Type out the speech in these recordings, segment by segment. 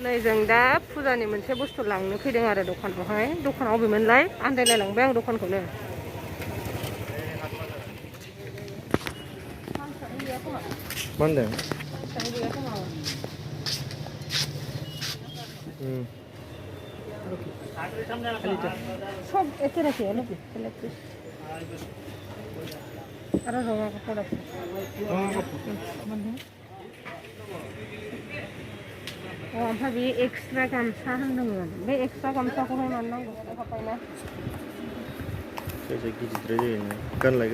नै जों दा फुजानि मोनसे बुस्थु लांनो फैदों आरो दखानावहाय। दखानाव बबेमोनलाय आन्दायलायलांबाय आं दखानखौनो। मा होनदों? सब एखे रखे है ना इलेक्ट्रिक अरे रोगा का प्रोडक्ट ओमफ्राय बे एक्सट्रा गामसा होनदोंमोन बे एक्सट्रा गामसाखौहाय मानो नांगौ थाखायना जायखिया गिदिरद्राय जायोना गानलाय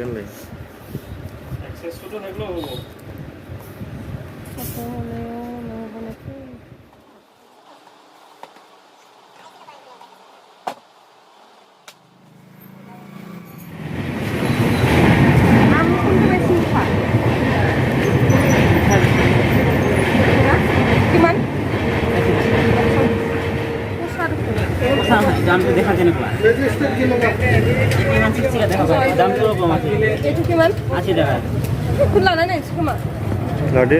दाम तो देखा देने को किमान 60 का देखा भाई दाम तो कम আছে एटु किमान 80 টাকা कुल लाना नहीं खोमा लादो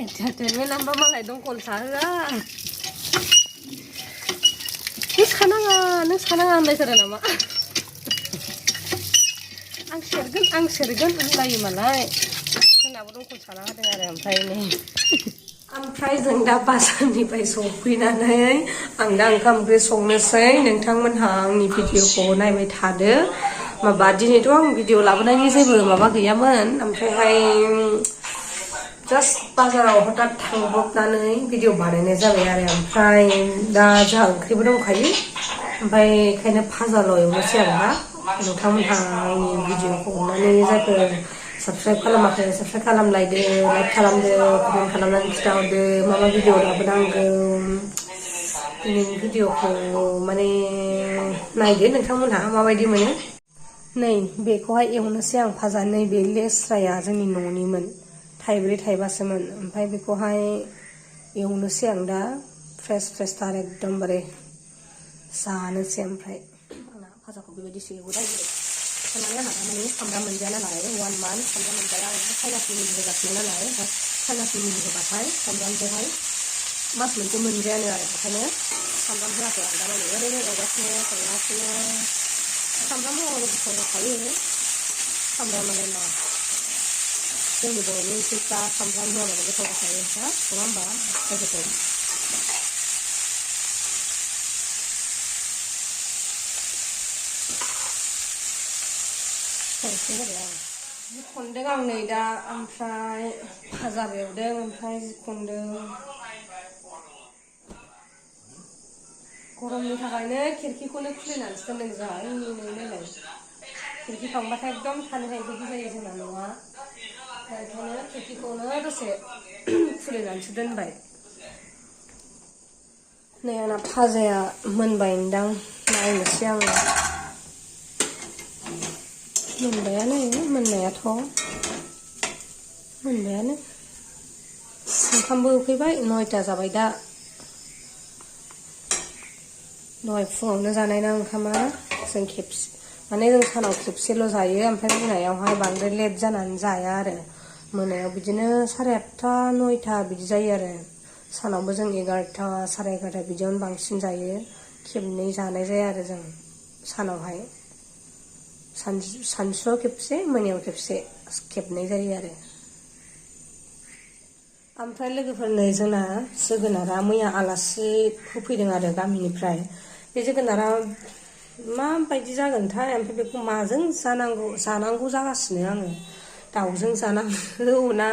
entertainment nambah malah dong konsa nus kananga andai sada nama ang sergan layu malai kenapa dong konsa lah dengan rampai ini ओमफ्राय जों दा बाजारनिफ्राय सफैनानै आं दा ओंखाम ओंख्रि संनोसै नोंथांमोनहा आंनि भिडिअखौ नायबाय थादो माबा दिनैथ' आं भिडिअ लाबोनायनि जेबो माबा गैयामोन ओमफ्रायहाय जास्ट बाजाराव हठात थांब्रबनानै भिडिअ बानायनाय जाबाय आरो ओमफ्राय दा जोंहा ओंख्रिबो दंखायो ओमफ्राय बेखायनो भाजाल' एवनोसै आरोना नोंथांमोनहा आंनि भिडिअखौ अननानै जायफोर सबस्क्राइब खालामाखै सबस्क्राइब खालामलायदो लाइक खालामदो कमेन्ट खालामनानै खिथाहरदो मा मा भिडिअ लाबोनांगौ दिनैनि भिडिअखौ माने नायदो नोंथांमोनहा माबायदि मोनो नै बेखौहाय एवनोसै आं भाजा नैबे लेस्राया जोंनि न'निमोन थाइब्रै थाइबासोमोन ओमफ्राय बेखौहाय एवनोसै आं दा फ्रेस थार एकदमबारे जानोसै ओमफ्राय आंना भाजाखौ बेबायदिसो एवो रायजो माने माने सामब्राम मोनजाया नालाय 1 मान्थ सामब्राम मोनजाया साइनासनि मुलि होगासिनो नालाय साइनासनि मुलि होबाथाय सामब्रामखौहाय मास मोनसे मोनजायानो आरो बेखायनो सामब्राम होआखै आं दा माने ओरैनो एवगासिनो संगासिनो सामब्राम होआबाबो गोथाव जाखायो सामब्रामालाय मा जोंनि बर'नि ओंख्रिफ्रा सामब्राम होआबाबो गोथाव जाखायो नङा होमबा जायखौ जिखुन्दों आं नै दा ओमफ्राय भाजा एवदों ओमफ्राय जिखुन्दों गरमनि थाखायनो खिरखिखौनो खुलिनानैसो दोनदों जोंहा नायलाय खिरखि फांबाथाय एकदम थानो हायि बायदि जायो जोंना न'आ ओंखायनो खिरखिखौनो दसे खुलिनानैसो दोनबाय नै आंना भाजाया मोनबायदां नायनोसै आङो मोनबायानो मोननायाथ' मोनबायानो ओंखामबो उखैबाय 9टा जाबाय दा दहाय फुङावनो जानायना ओंखामा जों खेबसे माने जों सानाव खेबसेल' जायो ओमफ्राय मोनायावहाय बांद्राय लेट जानानै जाया आरो मोनायाव बिदिनो 8:30 9टा बिदि जायो आरो सानावबो जों 11टा 11:30 बिदियावनो बांसिन जायो खेबनै जानाय जाया आरो जों सानावहाय सानसुआव खेबसे मोनायाव खेबसे खेबनै जायो आरो ओमफ्राय लोगोफोरनो जोंना जोगोनारा मैया आलासि होफैदों आरो गामिनिफ्राय बे जोगोनारा माबायदि जागोनथाय ओमफ्राय बेखौ माजों जानांगौ जागासिनो आङो दाउजों जानांगौ ना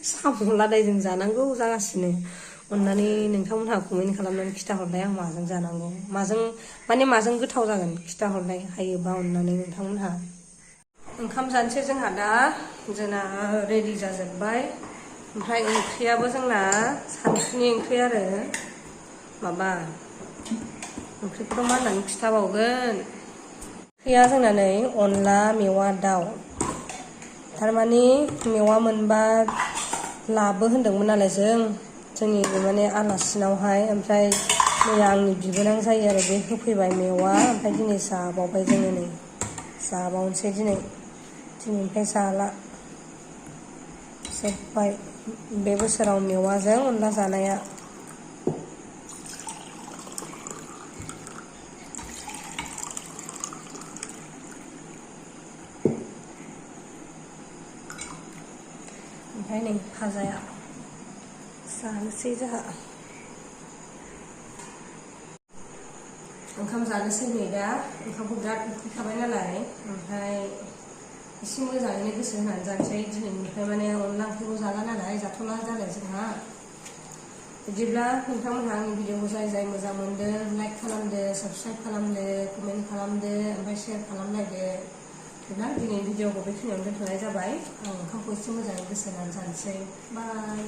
साम' लादायजों जानांगौ जागासिनो अननानै नोंथांमोनहा कमेन्ट खालामनानै खिथाहरलाय आं माजों जानांगौ माजों गोथाव जागोन खिथाहरलाय हायोबा अननानै नोंथांमोनहा ओंखाम जानोसै जोंना रेडि जाजोब्बाय ओमफ्राय ओंख्रियाबो जोंना सानसुनि ओंख्रि आरो माबा ओंख्रिखौथ' मा होननानै खिथाबावगोन ओंख्रिया जोंना नै अनला मेवा दाउ थारमाने मेवा मोनबा लाबो होनदोंमोन नालाय जोंनि माने आलासिनावहाय ओमफ्राय मैया आंनि बिबोनां जायो आरो बे होफैबाय मेवा ओमफ्राय दिनै जाबावबाय जोङो नै जाबावनोसै दिनैनिफ्राय जाला जोब्बाय बे बोसोराव मेवाजों अनला जानाया ओमफ्राय नै भाजाया जानोसै जोंहा ओंखाम जानोसै नै दा ओंखामखौ बिराद उखैखाबाय नालाय ओमफ्राय एसे मोजाङैनो गोसो होनानै जानोसै दिनैनिफ्राय माने अनला ओंख्रिखौ जाला नालाय जाथ'ला जालाय जोंहा बिदिब्ला नोंथांमोनहा आंनि भिडिअखौ जाय मोजां मोनदों लाइक खालामदो साबस्क्राइब खालामदो कमेन्ट खालामदो ओमफ्राय शेयार खालामलायदो बिदिब्ला दिनैनि भिडिअखौ बेखिनियावनो दोनथ'नाय जाबाय आं ओंखामखौ एसे मोजाङै गोसो होनानै जानोसै बाय